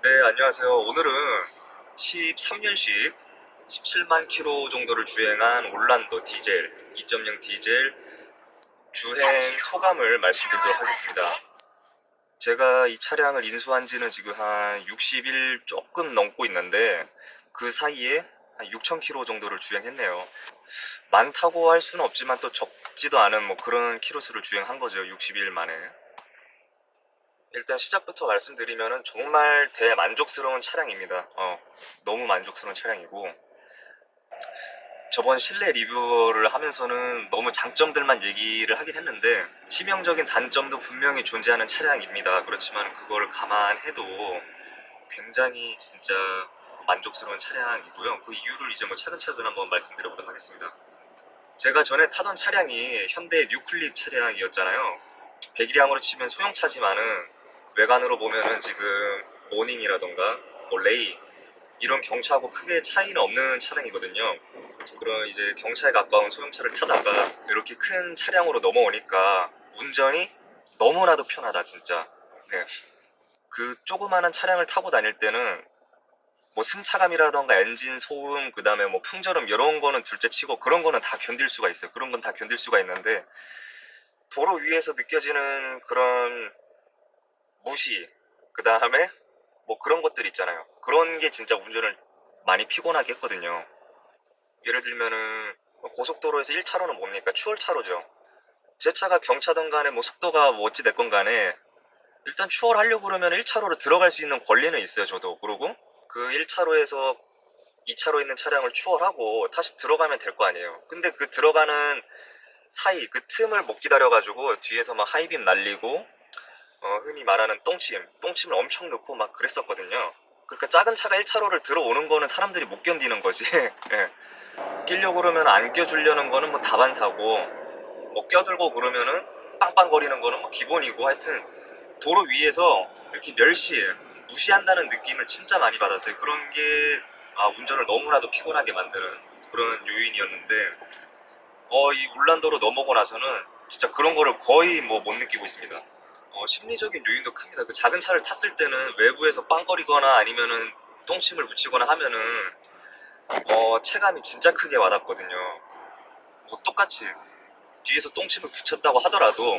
네, 안녕하세요. 오늘은 13년식 17만 킬로 정도를 주행한 올란도 디젤 2.0 디젤 주행 소감을 말씀드리도록 하겠습니다. 제가 이 차량을 인수한 지는 지금 한 60일 조금 넘고 있는데 그 사이에 한 6천 킬로 정도를 주행했네요. 많다고 할 수는 없지만 또 적지도 않은 뭐 그런 킬로수를 주행한 거죠. 60일 만에. 일단 시작부터 말씀드리면은 정말 대만족스러운 차량입니다. 너무 만족스러운 차량이고, 저번 실내 리뷰를 하면서는 너무 장점들만 얘기를 하긴 했는데 치명적인 단점도 분명히 존재하는 차량입니다. 그렇지만 그걸 감안해도 굉장히 진짜 만족스러운 차량이고요. 그 이유를 이제 뭐 차근차근 한번 말씀드려보도록 하겠습니다. 제가 전에 타던 차량이 현대 뉴클릭 차량이었잖아요. 배기량으로 치면 소형차지만은 외관으로 보면은 지금 모닝이라던가 뭐 레이 이런 경차하고 크게 차이는 없는 차량이거든요. 그런 이제 경차에 가까운 소형차를 타다가 이렇게 큰 차량으로 넘어오니까 운전이 너무나도 편하다 진짜. 네. 그 조그마한 차량을 타고 다닐 때는 뭐 승차감이라던가 엔진 소음 그 다음에 뭐 풍절음 이런 거는 둘째치고 그런 거는 다 견딜 수가 있어요. 그런 건 다 견딜 수가 있는데 도로 위에서 느껴지는 그런 무시 그 다음에 뭐 그런 것들 있잖아요. 그런 게 진짜 운전을 많이 피곤하게 했거든요. 예를 들면은 고속도로에서 1차로는 뭡니까? 추월차로죠. 제 차가 경차든 간에 뭐 속도가 뭐 어찌 됐건 간에 일단 추월하려고 그러면 1차로로 들어갈 수 있는 권리는 있어요. 저도. 그리고 그 1차로에서 2차로에 있는 차량을 추월하고 다시 들어가면 될 거 아니에요. 근데 그 들어가는 사이 그 틈을 못 기다려가지고 뒤에서 막 하이빔 날리고 흔히 말하는 똥침을 엄청 넣고 막 그랬었거든요. 그러니까 작은 차가 1차로를 들어오는 거는 사람들이 못 견디는 거지. 예. 끼려고 그러면 안 껴주려는 거는 뭐 다반사고, 뭐 껴들고 그러면은 빵빵거리는 거는 뭐 기본이고, 하여튼 도로 위에서 이렇게 무시한다는 느낌을 진짜 많이 받았어요. 그런 게 운전을 너무나도 피곤하게 만드는 그런 요인이었는데, 이 울란도로 넘어오고 나서는 진짜 그런 거를 거의 뭐 못 느끼고 있습니다. 심리적인 요인도 큽니다. 그 작은 차를 탔을 때는 외부에서 빵거리거나 아니면은 똥침을 묻히거나 하면은 체감이 진짜 크게 와닿거든요. 뭐 똑같이 뒤에서 똥침을 붙였다고 하더라도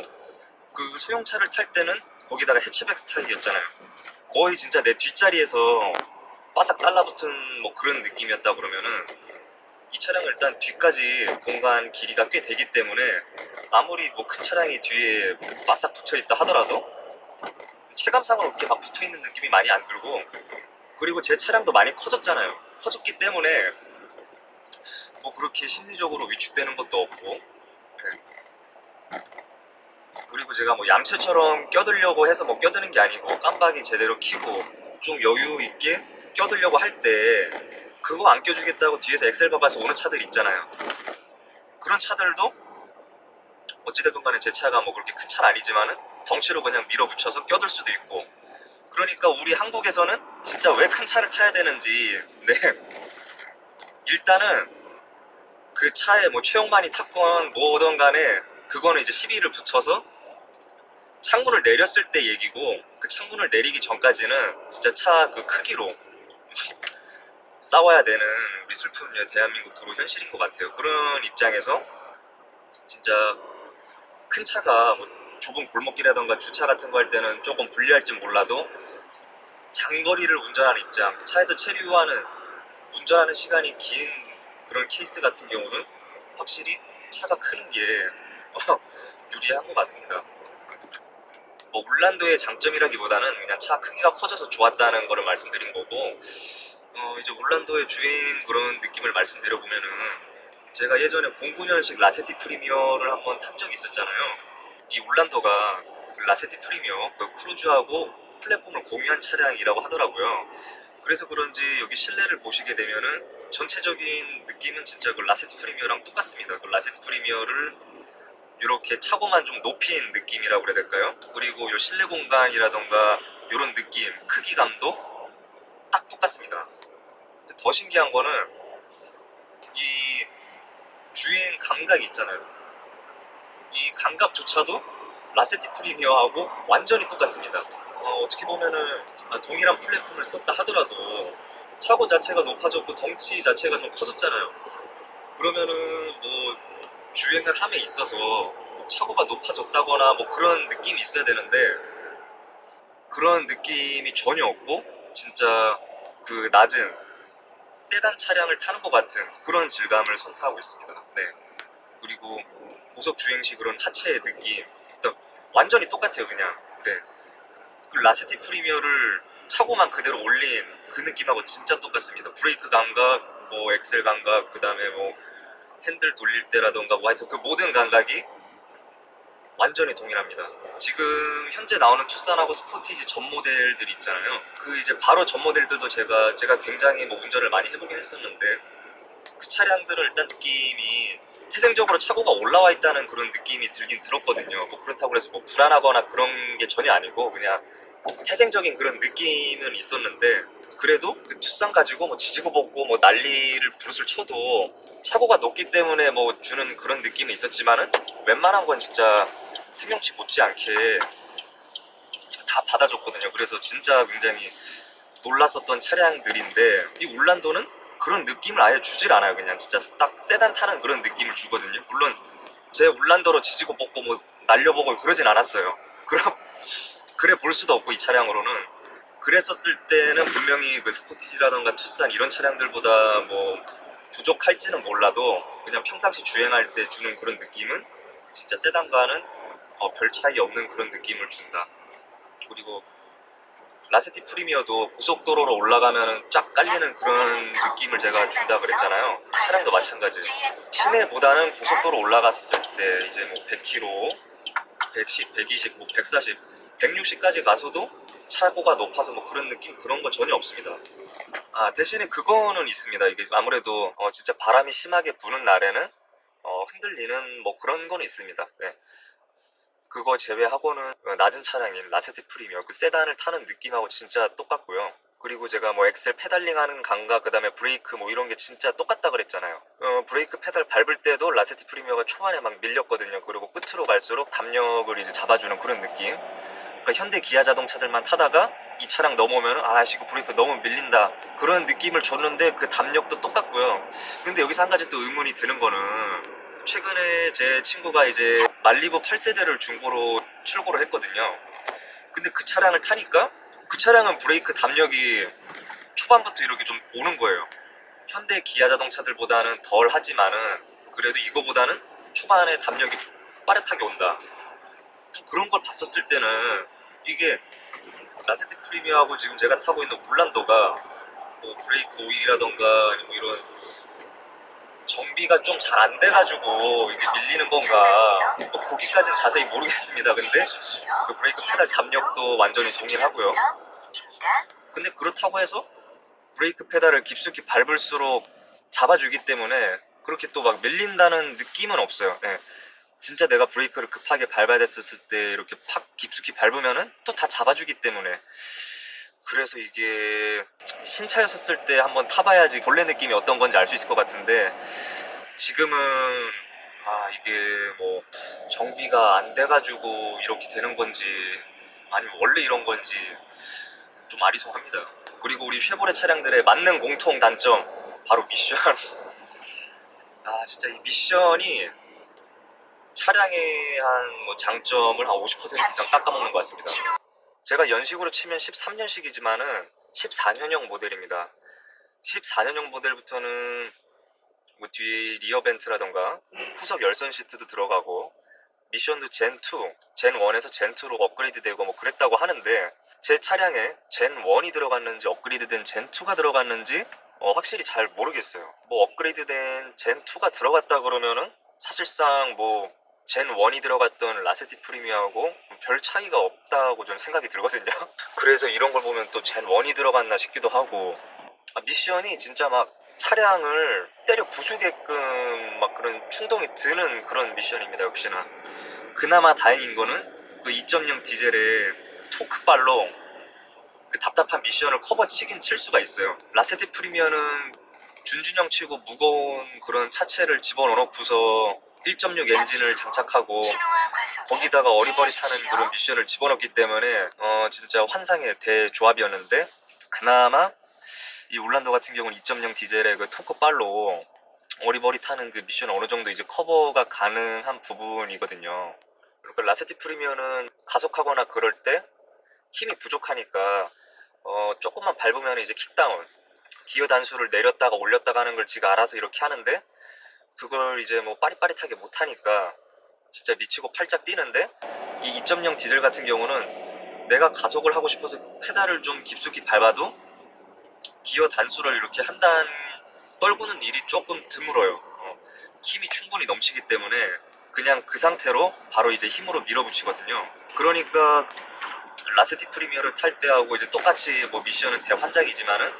그 소형차를 탈 때는 거기다가 해치백 스타일이었잖아요. 거의 진짜 내 뒷자리에서 바싹 달라붙은 뭐 그런 느낌이었다 그러면은 이 차량은 일단 뒤까지 공간 길이가 꽤 되기 때문에 아무리 뭐 큰 차량이 뒤에 바싹 붙어있다 하더라도 체감상으로 그렇게 막 붙어있는 느낌이 많이 안 들고, 그리고 제 차량도 많이 커졌잖아요. 커졌기 때문에 뭐 그렇게 심리적으로 위축되는 것도 없고, 네. 그리고 제가 뭐 얌체처럼 껴들려고 해서 뭐 껴드는 게 아니고 깜빡이 제대로 켜고 좀 여유 있게 껴들려고 할 때 그거 안 껴주겠다고 뒤에서 엑셀 밟아서 오는 차들 있잖아요. 그런 차들도 어찌됐건 간에 제 차가 뭐 그렇게 큰 차는 아니지만은 덩치로 그냥 밀어붙여서 껴들 수도 있고, 그러니까 우리 한국에서는 진짜 왜 큰 차를 타야 되는지, 네. 일단은 그 차에 뭐 최영만이 탔건 뭐든 간에 그거는 이제 시비를 붙여서 창문을 내렸을 때 얘기고, 그 창문을 내리기 전까지는 진짜 차 그 크기로 싸워야 되는 우리 슬픈 대한민국 도로 현실인 것 같아요. 그런 입장에서 진짜 큰 차가 뭐 좁은 골목길이라던가 주차 같은 거 할 때는 조금 불리할진 몰라도 장거리를 운전하는 입장, 차에서 체류하는 운전하는 시간이 긴 그런 케이스 같은 경우는 확실히 차가 크는 게 유리한 것 같습니다. 뭐 울란도의 장점이라기보다는 그냥 차 크기가 커져서 좋았다는 거를 말씀드린 거고, 이제 울란도의 주행 그런 느낌을 말씀드려보면은 제가 예전에 09년식 라세티 프리미어를 한번 탄 적이 있었잖아요. 이 울란도가 그 라세티 프리미어 그 크루즈하고 플랫폼을 공유한 차량이라고 하더라고요. 그래서 그런지 여기 실내를 보시게 되면은 전체적인 느낌은 진짜 그 라세티 프리미어랑 똑같습니다. 그 라세티 프리미어를 이렇게 차고만 좀 높인 느낌이라고 그래야 될까요? 그리고 이 실내 공간이라던가 이런 느낌, 크기감도 딱 똑같습니다. 더 신기한 거는 이 주행 감각이 있잖아요. 이 감각조차도 라세티 프리미어하고 완전히 똑같습니다. 어떻게 보면은 동일한 플랫폼을 썼다 하더라도 차고 자체가 높아졌고 덩치 자체가 좀 커졌잖아요. 그러면은 뭐 주행을 함에 있어서 차고가 높아졌다거나 뭐 그런 느낌이 있어야 되는데 그런 느낌이 전혀 없고 진짜 그 낮은 세단 차량을 타는 것 같은 그런 질감을 선사하고 있습니다. 네. 그리고 고속 주행 시 그런 하체의 느낌 일단 완전히 똑같아요 그냥. 네. 그 라세티 프리미어를 차고만 그대로 올린 그 느낌하고 진짜 똑같습니다. 브레이크 감각, 뭐 엑셀 감각, 그 다음에 뭐 핸들 돌릴 때라던가 뭐 하여튼 그 모든 감각이 완전히 동일합니다. 지금 현재 나오는 투싼하고 스포티지 전 모델들이 있잖아요. 그 이제 바로 전 모델들도 제가 굉장히 뭐 운전을 많이 해보긴 했었는데 그 차량들은 일단 느낌이 태생적으로 차고가 올라와 있다는 그런 느낌이 들긴 들었거든요. 뭐 그렇다고 해서 뭐 불안하거나 그런 게 전혀 아니고 그냥 태생적인 그런 느낌은 있었는데 그래도 그 투싼 가지고 뭐 지지고 볶고 뭐 난리를 부르슬 쳐도 차고가 높기 때문에 뭐 주는 그런 느낌은 있었지만은 웬만한 건 진짜 승용치 못지않게 다 받아줬거든요. 그래서 진짜 굉장히 놀랐었던 차량들인데 이 울란도는 그런 느낌을 아예 주질 않아요. 그냥 진짜 딱 세단 타는 그런 느낌을 주거든요. 물론 제 울란도로 지지고 볶고 뭐 날려보고 그러진 않았어요. 그럼 그래 볼 수도 없고 이 차량으로는 그랬었을 때는 분명히 그 스포티지라던가 투싼 이런 차량들보다 뭐 부족할지는 몰라도 그냥 평상시 주행할 때 주는 그런 느낌은 진짜 세단과는 별 차이 없는 그런 느낌을 준다. 그리고 라세티 프리미어도 고속도로로 올라가면 쫙 깔리는 그런 느낌을 제가 준다 그랬잖아요. 이 차량도 마찬가지예요. 시내보다는 고속도로 올라갔었을 때 이제 뭐 100km, 110, 120, 뭐 140, 160까지 가서도 차고가 높아서 뭐 그런 느낌 그런 건 전혀 없습니다. 대신에 그거는 있습니다. 이게 아무래도 진짜 바람이 심하게 부는 날에는 흔들리는 뭐 그런 건 있습니다. 네. 그거 제외하고는 낮은 차량인 라세티 프리미어 그 세단을 타는 느낌하고 진짜 똑같고요. 그리고 제가 뭐 엑셀 페달링 하는 감각 그 다음에 브레이크 뭐 이런 게 진짜 똑같다 그랬잖아요. 브레이크 페달 밟을 때도 라세티 프리미어가 초반에 막 밀렸거든요. 그리고 끝으로 갈수록 담력을 이제 잡아주는 그런 느낌. 그러니까 현대 기아 자동차들만 타다가 이 차량 넘어오면 이거 브레이크 너무 밀린다 그런 느낌을 줬는데 그 담력도 똑같고요. 근데 여기서 한 가지 또 의문이 드는 거는 최근에 제 친구가 이제 말리부 8세대를 중고로 출고를 했거든요. 근데 그 차량을 타니까 그 차량은 브레이크 담력이 초반부터 이렇게 좀 오는 거예요. 현대 기아 자동차들보다는 덜 하지만은 그래도 이거보다는 초반에 담력이 빠릿하게 온다. 그런 걸 봤었을 때는 이게 라세티 프리미어하고 지금 제가 타고 있는 울란도가 뭐 브레이크 오일이라던가 아니면 이런 정비가 좀 잘 안 돼가지고 이게 밀리는 건가 뭐 거기까지는 자세히 모르겠습니다. 근데 그 브레이크 페달 담력도 완전히 동일하고요. 근데 그렇다고 해서 브레이크 페달을 깊숙이 밟을수록 잡아주기 때문에 그렇게 또 막 밀린다는 느낌은 없어요. 네. 진짜 내가 브레이크를 급하게 밟아야 됐었을 때 이렇게 팍 깊숙이 밟으면은 또 다 잡아주기 때문에 그래서 이게 신차였었을 때 한번 타봐야지 본래 느낌이 어떤 건지 알 수 있을 것 같은데 지금은 이게 뭐 정비가 안 돼가지고 이렇게 되는 건지 아니면 원래 이런 건지 좀 아리송합니다. 그리고 우리 쉐보레 차량들의 맞는 공통 단점 바로 미션. 진짜 이 미션이 차량의 한 뭐 장점을 한 50% 이상 깎아먹는 것 같습니다. 제가 연식으로 치면 13년식이지만은 14년형 모델입니다. 14년형 모델부터는 뭐 뒤에 리어 벤트라던가 후석 열선 시트도 들어가고 미션도 젠2, 젠1에서 젠2로 업그레이드 되고 뭐 그랬다고 하는데 제 차량에 젠1이 들어갔는지 업그레이드된 젠2가 들어갔는지 확실히 잘 모르겠어요. 뭐 업그레이드된 젠2가 들어갔다 그러면은 사실상 뭐 젠1이 들어갔던 라세티 프리미어하고 별 차이가 없다고 좀 생각이 들거든요. 그래서 이런 걸 보면 또 젠1이 들어갔나 싶기도 하고 미션이 진짜 막 차량을 때려 부수게끔 막 그런 충동이 드는 그런 미션입니다. 역시나 그나마 다행인 거는 그 2.0 디젤의 토크발로 그 답답한 미션을 커버치긴 칠 수가 있어요. 라세티 프리미어는 준준형 치고 무거운 그런 차체를 집어넣어놓고서 1.6 엔진을 장착하고 거기다가 어리버리타는 그런 미션을 집어넣기 때문에 진짜 환상의 대조합이었는데, 그나마 이 울란도 같은 경우는 2.0 디젤의 그 토크 발로 어리버리타는 그 미션 어느 정도 이제 커버가 가능한 부분이거든요. 그리고 라세티 프리미어는 가속하거나 그럴 때 힘이 부족하니까 조금만 밟으면 이제 킥다운, 기어 단수를 내렸다가 올렸다가 하는 걸 지가 알아서 이렇게 하는데, 그걸 이제 뭐 빠릿빠릿하게 못하니까 진짜 미치고 팔짝 뛰는데, 이 2.0 디젤 같은 경우는 내가 가속을 하고 싶어서 페달을 좀 깊숙이 밟아도 기어 단수를 이렇게 한 단 떨구는 일이 조금 드물어요. 힘이 충분히 넘치기 때문에 그냥 그 상태로 바로 이제 힘으로 밀어붙이거든요. 그러니까 라세티 프리미어를 탈 때하고 이제 똑같이 뭐 미션은 대환장이지만은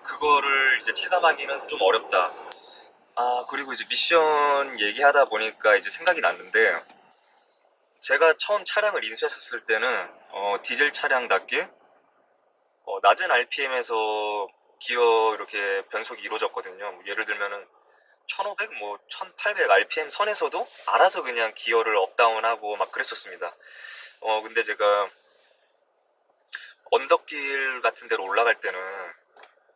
그거를 이제 체감하기는 좀 어렵다. 아, 그리고 이제 미션 얘기하다 보니까 이제 생각이 났는데, 제가 처음 차량을 인수했었을 때는 디젤 차량답게 낮은 RPM에서 기어 이렇게 변속이 이루어졌거든요. 뭐 예를 들면은 1500, 뭐 1800 RPM 선에서도 알아서 그냥 기어를 업다운하고 막 그랬었습니다. 근데 제가 언덕길 같은 데로 올라갈 때는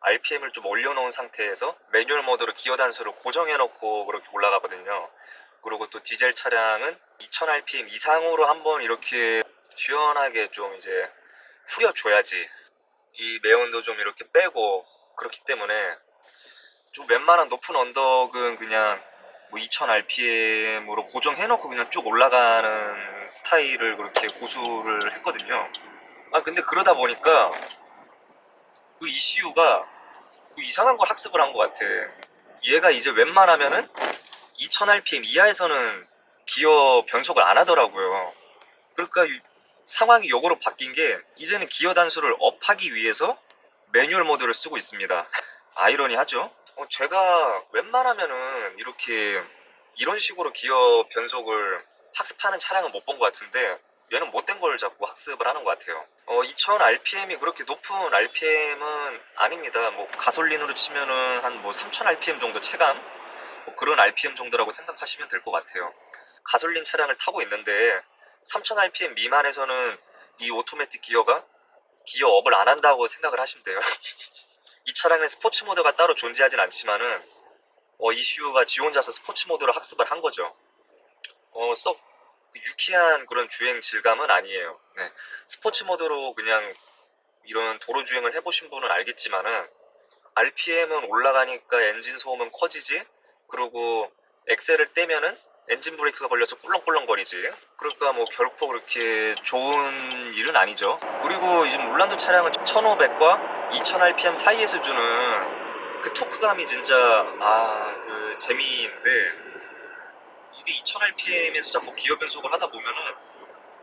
RPM을 좀 올려놓은 상태에서 매뉴얼 모드로 기어 단수를 고정해놓고 그렇게 올라가거든요. 그리고 또 디젤 차량은 2000 RPM 이상으로 한번 이렇게 시원하게 좀 이제 후려줘야지 이 매운도 좀 이렇게 빼고, 그렇기 때문에 좀 웬만한 높은 언덕은 그냥 뭐 2000 RPM으로 고정해놓고 그냥 쭉 올라가는 스타일을 그렇게 고수를 했거든요. 아, 근데 그러다 보니까 그 ECU가 이상한 걸 학습을 한 것 같아. 얘가 이제 웬만하면은 2000 RPM 이하에서는 기어 변속을 안 하더라고요. 그러니까 상황이 역으로 바뀐 게, 이제는 기어 단수를 업하기 위해서 매뉴얼 모드를 쓰고 있습니다. 아이러니하죠? 제가 웬만하면은 이렇게 이런 식으로 기어 변속을 학습하는 차량은 못 본 것 같은데, 얘는 못된 걸 자꾸 학습을 하는 것 같아요. 2000 RPM이 그렇게 높은 RPM은 아닙니다. 뭐 가솔린으로 치면은 한 뭐 3000 RPM 정도 체감? 뭐 그런 RPM 정도라고 생각하시면 될 것 같아요. 가솔린 차량을 타고 있는데 3000 RPM 미만에서는 이 오토매틱 기어가 기어 업을 안 한다고 생각을 하시면 돼요. 이 차량은 스포츠 모드가 따로 존재하진 않지만은 ECU가 지 혼자서 스포츠 모드로 학습을 한 거죠. 썩 유쾌한 그런 주행 질감은 아니에요. 네. 스포츠 모드로 그냥 이런 도로 주행을 해보신 분은 알겠지만은 RPM은 올라가니까 엔진 소음은 커지지, 그리고 엑셀을 떼면은 엔진 브레이크가 걸려서 꿀렁꿀렁거리지. 그러니까 뭐 결코 그렇게 좋은 일은 아니죠. 그리고 지금 울란도 차량은 1500과 2000 RPM 사이에서 주는 그 토크감이 진짜 그 재미인데, 이게 2000 RPM에서 자꾸 기어 변속을 하다 보면은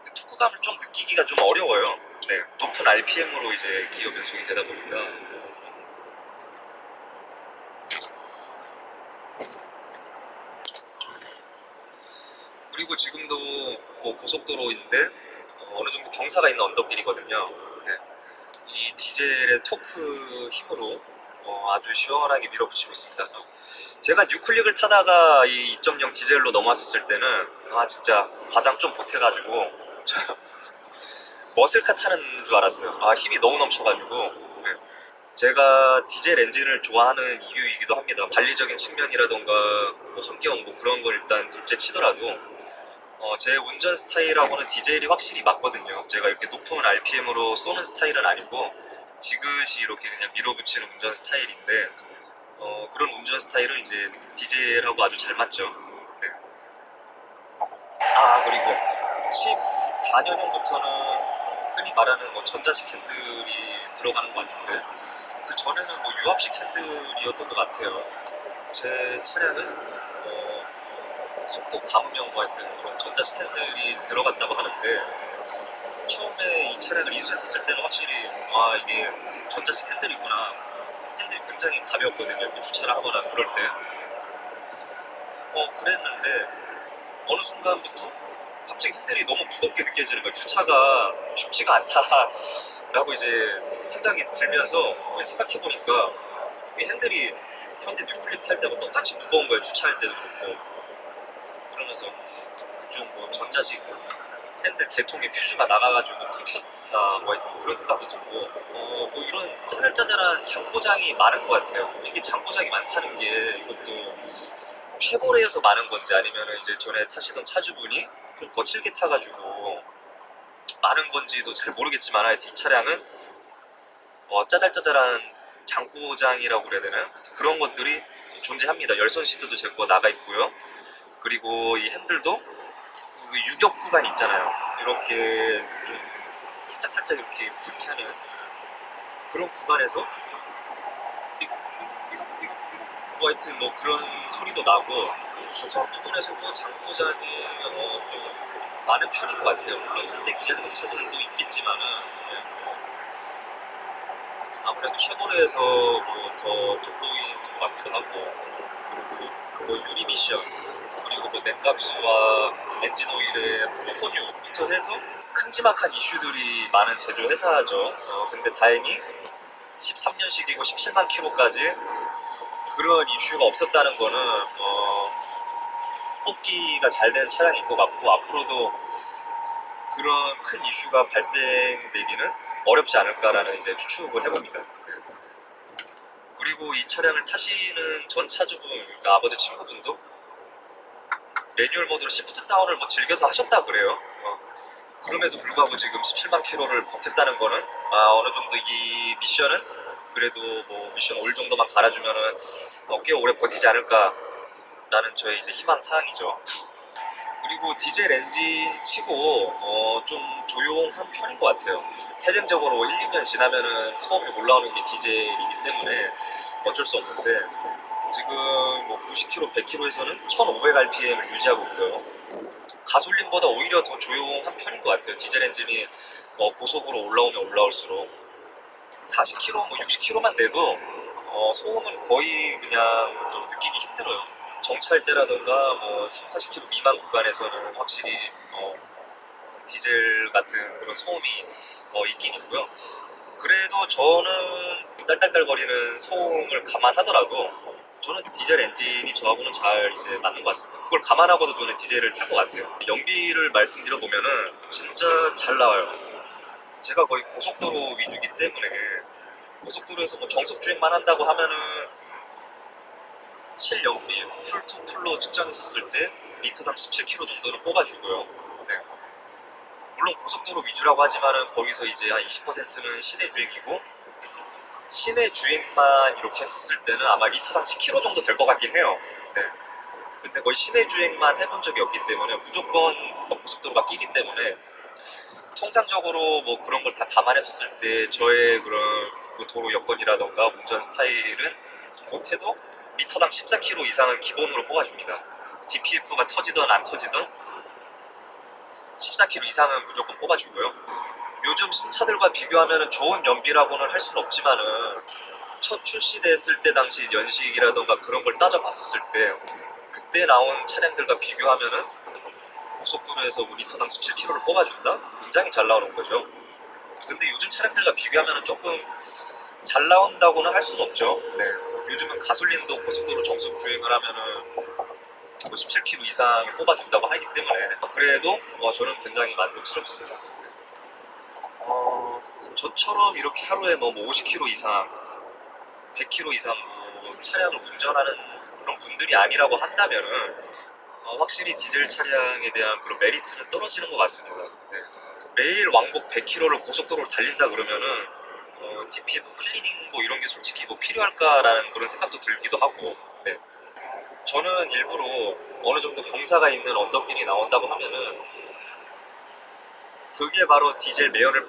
그 토크감을 좀 느끼기가 좀 어려워요. 네, 높은 RPM으로 이제 기어 변속이 되다 보니까. 그리고 지금도 뭐 고속도로인데 어느 정도 경사가 있는 언덕길이거든요. 네. 이 디젤의 토크 힘으로 아주 시원하게 밀어붙이고 있습니다. 제가 뉴클릭을 타다가 이 2.0 디젤로 넘어왔었을 때는 진짜 과장 좀 보태가지고 머슬카 타는 줄 알았어요. 힘이 너무 넘쳐가지고. 네. 제가 디젤 엔진을 좋아하는 이유이기도 합니다. 관리적인 측면이라던가 뭐 환경 뭐 그런 걸 일단 둘째 치더라도 제 운전 스타일하고는 디젤이 확실히 맞거든요. 제가 이렇게 높은 RPM으로 쏘는 스타일은 아니고 지그시 이렇게 그냥 밀어붙이는 운전 스타일인데, 그런 운전 스타일은 이제 디젤하고 아주 잘 맞죠. 네. 그리고 14년형부터는 흔히 말하는 뭐 전자식 핸들이 들어가는 것 같은데, 그 전에는 뭐 유압식 핸들이었던 것 같아요. 제 차량은 속도 감음형 같은 그런 전자식 핸들이 들어갔다고 하는데, 처음에 이 차량을 인수했었을 때는 확실히 이게 전자식 핸들이구나, 핸들이 굉장히 가벼웠거든요. 주차를 하거나 그럴 때. 그랬는데 어느 순간부터 갑자기 핸들이 너무 무겁게 느껴지는 거예요. 주차가 쉽지가 않다라고 이제 생각이 들면서 생각해보니까 이 핸들이 현대 뉴클릭 탈 때하고 똑같이 무거운 거예요. 주차할 때도 그렇고. 그러면서 그쪽 뭐 전자식 핸들 개통에 퓨즈가 나가가지고 끊겼나 뭐 하여튼 그런 생각도 들고 뭐 이런 짜잘짜잘한 장고장이 많은 것 같아요. 이게 장고장이 많다는 게 이것도 쉐보레에서 많은 건지 아니면 이제 전에 타시던 차주분이 좀 거칠게 타가지고 많은 건지도 잘 모르겠지만 하여튼 이 차량은 짜잘짜잘한 장고장이라고 그래야 되나? 그런 것들이 존재합니다. 열선 시트도 제 거 나가 있고요. 그리고 이 핸들도 그 유격 구간 있잖아요. 이렇게 좀 살짝 이렇게 하는 그런 구간에서 뭐 하여튼 뭐 그런 소리도 나고 사소한 부분에서도 장고장이 좀 많은 편인 것 같아요. 물론 현대 기아자동차들도 있겠지만은 아무래도 쉐보레에서 뭐 더 돋보이는 것 같기도 하고 그리고 뭐 유리 미션 그리고 뭐 냉각수와 엔진 오일의 뭐 혼유부터 해서 큼지막한 이슈들이 많은 제조 회사죠. 근데 다행히 13년식이고 17만 킬로까지 그런 이슈가 없었다는 거는 뽑기가 잘 된 차량인 것 같고 앞으로도 그런 큰 이슈가 발생되기는 어렵지 않을까라는 이제 추측을 해봅니다. 네. 그리고 이 차량을 타시는 전 차주분, 그러니까 아버지 친구분도 매뉴얼 모드로 시프트 다운을 뭐 즐겨서 하셨다 그래요. 그럼에도 불구하고 지금 17만 킬로를 버텼다는 거는 어느 정도 이 미션은 그래도 뭐 미션 올 정도만 갈아주면은 꽤 오래 버티지 않을까라는 저의 이제 희망 사항이죠. 그리고 디젤 엔진 치고 좀 조용한 편인 것 같아요. 태생적으로 1, 2년 지나면은 소음이 올라오는 게 디젤이기 때문에 어쩔 수 없는데 지금 뭐 90km, 100km에서는 1500rpm을 유지하고 있고요. 가솔린보다 오히려 더 조용한 편인 것 같아요. 디젤 엔진이 고속으로 올라오면 올라올수록 40km, 뭐 60km만 돼도 소음은 거의 그냥 좀 느끼기 힘들어요. 정차할 때라던가 뭐 3, 40km 미만 구간에서는 확실히 디젤 같은 그런 소음이 있긴 있고요. 그래도 저는 딸딸딸거리는 소음을 감안하더라도 저는 디젤 엔진이 저하고는 잘 이제 맞는 것 같습니다. 그걸 감안하고도 저는 디젤을 탈 것 같아요. 연비를 말씀드려 보면은 진짜 잘 나와요. 제가 거의 고속도로 위주이기 때문에 고속도로에서 뭐 정속 주행만 한다고 하면은 실연비 풀 투 풀로 측정했었을 때 리터당 17km 정도는 뽑아주고요. 네. 물론 고속도로 위주라고 하지만은 거기서 이제 한 20%는 시내 주행이고 시내 주행만 이렇게 했었을 때는 아마 리터당 10km 정도 될 것 같긴 해요. 네. 근데 거의 시내 주행만 해본 적이 없기 때문에 무조건 고속도로가 끼기 때문에 통상적으로 뭐 그런 걸 다 감안했었을 때 저의 그런 뭐 도로 여건이라던가 운전 스타일은 못해도 리터당 14km 이상은 기본으로 뽑아줍니다. DPF가 터지든 안 터지든 14km 이상은 무조건 뽑아주고요. 요즘 신차들과 비교하면 좋은 연비라고는 할 수는 없지만은 첫 출시됐을 때 당시 연식이라던가 그런 걸 따져봤었을 때 그때 나온 차량들과 비교하면은 고속도로에서 뭐 리터당 17km를 뽑아준다? 굉장히 잘 나오는 거죠. 근데 요즘 차량들과 비교하면 조금 잘 나온다고는 할 수는 없죠. 네. 요즘은 가솔린도 고속도로 정속 주행을 하면은 뭐 17km 이상을 뽑아준다고 하기 때문에 그래도 저는 굉장히 만족스럽습니다. 저처럼 이렇게 하루에 뭐 50km 이상, 100km 이상 뭐 차량을 운전하는 그런 분들이 아니라고 한다면은 확실히 디젤 차량에 대한 그런 메리트는 떨어지는 것 같습니다. 네. 매일 왕복 100km를 고속도로를 달린다 그러면은 DPF 클리닝 뭐 이런 게 솔직히 뭐 필요할까라는 그런 생각도 들기도 하고 네. 저는 일부러 어느 정도 경사가 있는 언덕길이 나온다고 하면은 그게 바로 디젤 매연을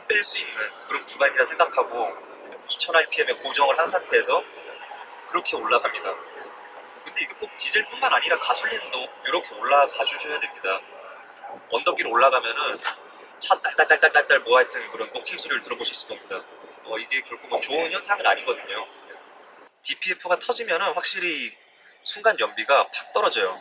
뺄 수 있는 그런 구간이라 생각하고 2000rpm에 고정을 한 상태에서 그렇게 올라갑니다. 근데 이게 꼭 디젤뿐만 아니라 가솔린도 이렇게 올라가 주셔야 됩니다. 언덕 위로 올라가면은 차 딸딸딸딸딸 뭐 하여튼 그런 노킹 소리를 들어보셨을 겁니다. 이게 결코 뭐 좋은 현상은 아니거든요. DPF가 터지면은 확실히 순간 연비가 팍 떨어져요.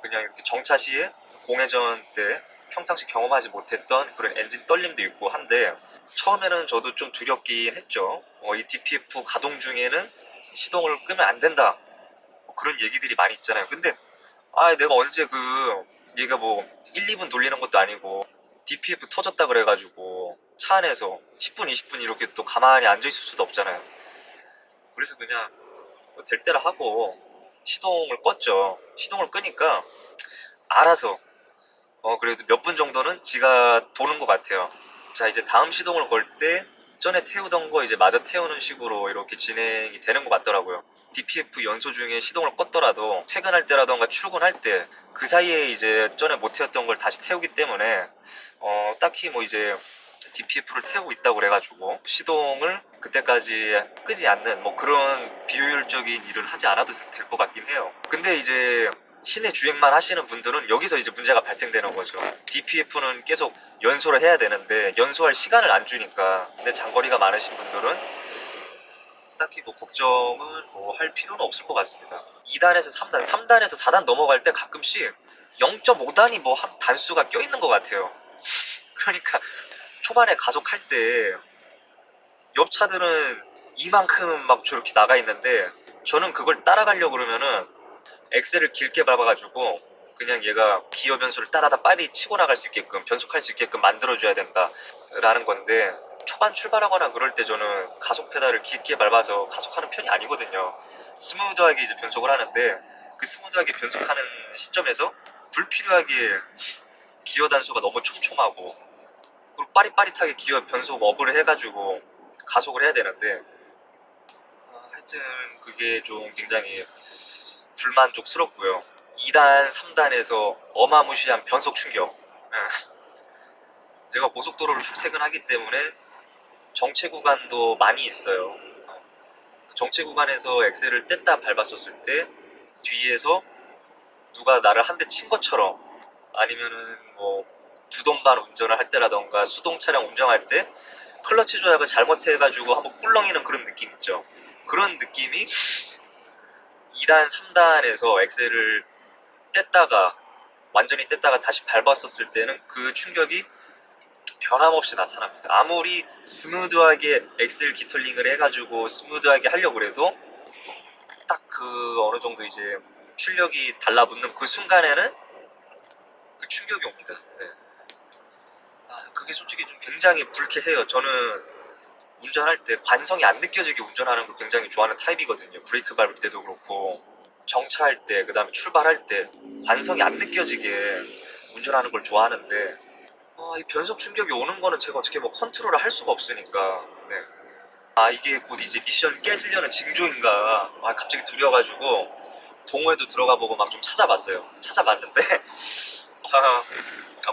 그냥 이렇게 정차 시에 공회전 때 평상시 경험하지 못했던 그런 엔진 떨림도 있고 한데 처음에는 저도 좀 두렵긴 했죠. 이 DPF 가동 중에는 시동을 끄면 안 된다. 그런 얘기들이 많이 있잖아요. 근데 아, 내가 언제 얘가 뭐 1, 2분 돌리는 것도 아니고 DPF 터졌다 그래가지고 차 안에서 10분, 20분 이렇게 또 가만히 앉아 있을 수도 없잖아요. 그래서 그냥 뭐될 대로 하고 시동을 껐죠. 시동을 끄니까 알아서 그래도 몇 분 정도는 지가 도는 것 같아요. 자, 이제 다음 시동을 걸 때 전에 태우던 거 이제 마저 태우는 식으로 이렇게 진행이 되는 것 같더라고요. DPF 연소 중에 시동을 껐더라도 퇴근할 때라던가 출근할 때 그 사이에 이제 전에 못 태웠던 걸 다시 태우기 때문에 딱히 뭐 이제 DPF를 태우고 있다고 그래가지고 시동을 그때까지 끄지 않는 뭐 그런 비효율적인 일을 하지 않아도 될 것 같긴 해요. 근데 이제 시내 주행만 하시는 분들은 여기서 이제 문제가 발생되는 거죠. DPF는 계속 연소를 해야 되는데 연소할 시간을 안 주니까. 근데 장거리가 많으신 분들은 딱히 뭐 걱정은 뭐 할 필요는 없을 것 같습니다. 2단에서 3단, 3단에서 4단 넘어갈 때 가끔씩 0.5단이 뭐 단수가 껴있는 것 같아요. 그러니까 초반에 가속할 때 옆 차들은 이만큼 막 저렇게 나가 있는데 저는 그걸 따라가려고 그러면은 엑셀을 길게 밟아가지고 그냥 얘가 기어 변수를 따다다 빨리 치고 나갈 수 있게끔 변속할 수 있게끔 만들어줘야 된다라는 건데 초반 출발하거나 그럴 때 저는 가속 페달을 깊게 밟아서 가속하는 편이 아니거든요. 스무드하게 이제 변속을 하는데 그 스무드하게 변속하는 시점에서 불필요하게 기어 단수가 너무 촘촘하고 그리고 빠릿빠릿하게 기어 변속 업을 해가지고 가속을 해야 되는데 하여튼 그게 좀 굉장히 불만족스럽고요. 2단, 3단에서 어마무시한 변속 충격. 제가 고속도로를 출퇴근하기 때문에 정체 구간도 많이 있어요. 정체 구간에서 엑셀을 뗐다 밟았었을 때 뒤에서 누가 나를 한 대 친 것처럼 아니면은 뭐 두동반 운전을 할 때라던가 수동 차량 운전할 때 클러치 조작을 잘못해가지고 한번 꿀렁이는 그런 느낌 있죠. 그런 느낌이 2단, 3단에서 엑셀을 뗐다가 완전히 뗐다가 다시 밟았었을 때는 그 충격이 변함없이 나타납니다. 아무리 스무드하게 엑셀 기털링을 해가지고 스무드하게 하려고 해도 딱 그 어느 정도 이제 출력이 달라붙는 그 순간에는 그 충격이 옵니다. 네. 그게 솔직히 좀 굉장히 불쾌해요. 저는 운전할 때 관성이 안 느껴지게 운전하는 걸 굉장히 좋아하는 타입이거든요. 브레이크 밟을 때도 그렇고 정차할 때, 그 다음에 출발할 때 관성이 안 느껴지게 운전하는 걸 좋아하는데 이 변속 충격이 오는 거는 제가 어떻게 뭐 컨트롤을 할 수가 없으니까. 네. 이게 곧 이제 미션 깨지려는 징조인가. 갑자기 두려워가지고 동호회도 들어가 보고 막 좀 찾아봤어요. 찾아봤는데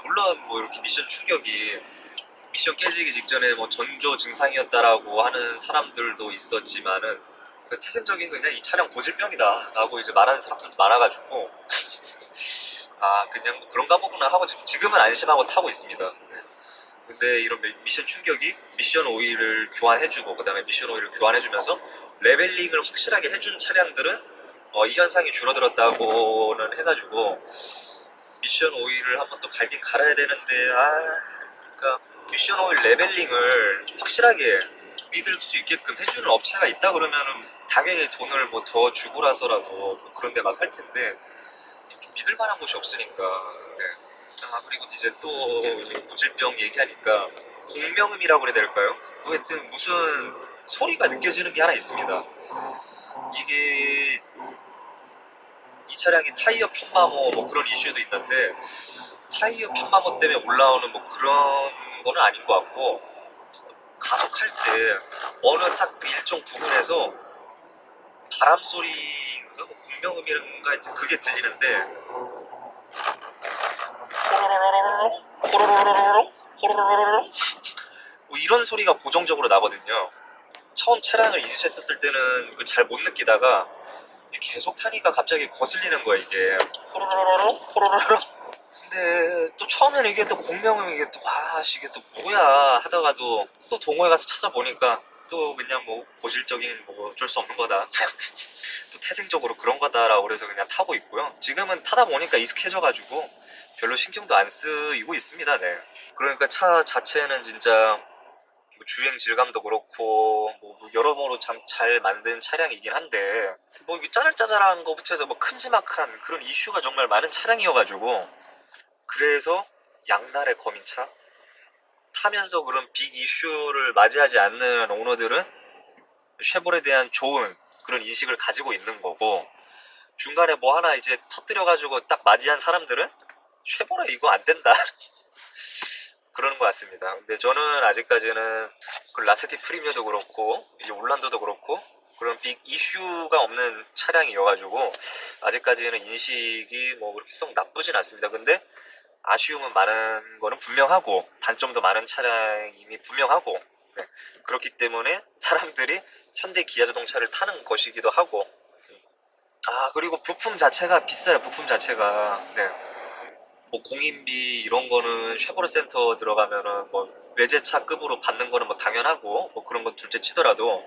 물론 뭐 이렇게 미션 충격이 미션 깨지기 직전에 뭐 전조 증상이었다라고 하는 사람들도 있었지만은 태생적인 그냥 이 차량 고질병이다 라고 이제 말하는 사람들도 많아가지고 그냥 뭐 그런가 보구나 하고 지금은 안심하고 타고 있습니다. 네. 근데 이런 미션 충격이 미션 오일을 교환해주고 그 다음에 미션 오일을 교환해주면서 레벨링을 확실하게 해준 차량들은 이 현상이 줄어들었다고는 해가지고 미션 오일을 한번 또 갈긴 갈아야 되는데 그러니까 미션 오일 레벨링을 확실하게 믿을 수 있게끔 해주는 업체가 있다 그러면은 당연히 돈을 뭐 더 주고라서라도 뭐 그런 데 가서 할 텐데 믿을 만한 곳이 없으니까. 네. 그리고 이제 또 고질병 얘기하니까 공명음이라고 그래야 될까요? 그 하여튼 무슨 소리가 느껴지는 게 하나 있습니다. 이게 이 차량이 타이어 편마모 뭐 그런 이슈도 있는데 타이어 편마모 때문에 올라오는 뭐 그런 거는 아닌 것 같고 가속할 때 어느 딱 그 일정 부분에서 바람 소리인가 뭐 공명음이란가 하여튼 그게 들리는데 호로로로로로 호로로로로로 호로로로로 뭐 이런 소리가 고정적으로 나거든요. 처음 차량을 인수했었을 때는 잘 못 느끼다가 계속 타니까 갑자기 거슬리는 거야 이게 호로로로로 호로로로. 근데 또 처음에는 이게 또 공명음 이게 또 이게 또 뭐야 하다가도 또 동호회 가서 찾아보니까 또 그냥 뭐 고질적인 뭐 어쩔 수 없는 거다 또 태생적으로 그런 거다라고 그래서 그냥 타고 있고요. 지금은 타다 보니까 익숙해져가지고 별로 신경도 안 쓰이고 있습니다. 네. 그러니까 차 자체는 진짜 주행 질감도 그렇고 뭐 여러모로 참 잘 만든 차량이긴 한데 뭐 이게 짜잘짜잘한 거부터 해서 뭐 큼지막한 그런 이슈가 정말 많은 차량이어가지고 그래서 양날의 검인차 타면서 그런 빅 이슈를 맞이하지 않는 오너들은 쉐보레에 대한 좋은 그런 인식을 가지고 있는 거고 중간에 뭐 하나 이제 터뜨려가지고 딱 맞이한 사람들은 쉐보레 이거 안 된다 그러는 것 같습니다. 근데 저는 아직까지는 그 라세티 프리미어도 그렇고 이제 올란도도 그렇고 그런 빅 이슈가 없는 차량이어가지고 아직까지는 인식이 뭐 그렇게 썩 나쁘진 않습니다. 근데 아쉬움은 많은 거는 분명하고 단점도 많은 차량임이 분명하고 네. 그렇기 때문에 사람들이 현대 기아 자동차를 타는 것이기도 하고 그리고 부품 자체가 비싸요. 부품 자체가 네. 뭐 공인비 이런 거는 쉐보레 센터 들어가면은 뭐 외제차급으로 받는 거는 뭐 당연하고 뭐 그런 건 둘째 치더라도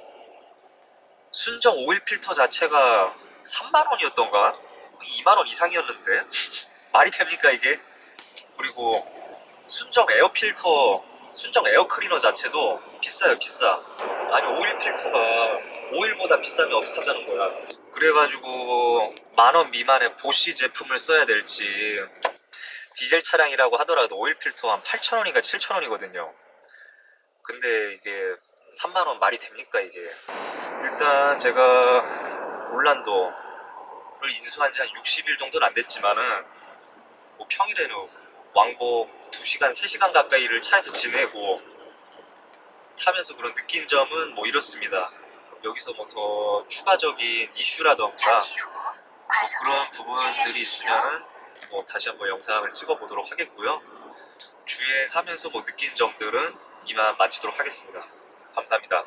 순정 오일 필터 자체가 3만 원이었던가 2만 원 이상이었는데 말이 됩니까 이게? 그리고 순정 에어 필터 순정 에어 클리너 자체도 비싸요 비싸. 아니 오일 필터가 오일보다 비싸면 어떡하자는 거야. 그래가지고 만 원 미만의 보쉬 제품을 써야 될지 디젤 차량이라고 하더라도 오일 필터 한 8,000원인가 7,000원이거든요. 근데 이게 3만원 말이 됩니까 이게. 일단 제가 올란도를 인수한 지 한 60일 정도는 안 됐지만은 뭐 평일에는 왕복 2시간 3시간 가까이를 차에서 지내고 타면서 그런 느낀 점은 뭐 이렇습니다. 여기서 뭐 더 추가적인 이슈라던가 뭐 그런 부분들이 있으면은 뭐 다시 한번 영상을 찍어 보도록 하겠고요. 주행하면서 뭐 느낀 점들은 이만 마치도록 하겠습니다. 감사합니다.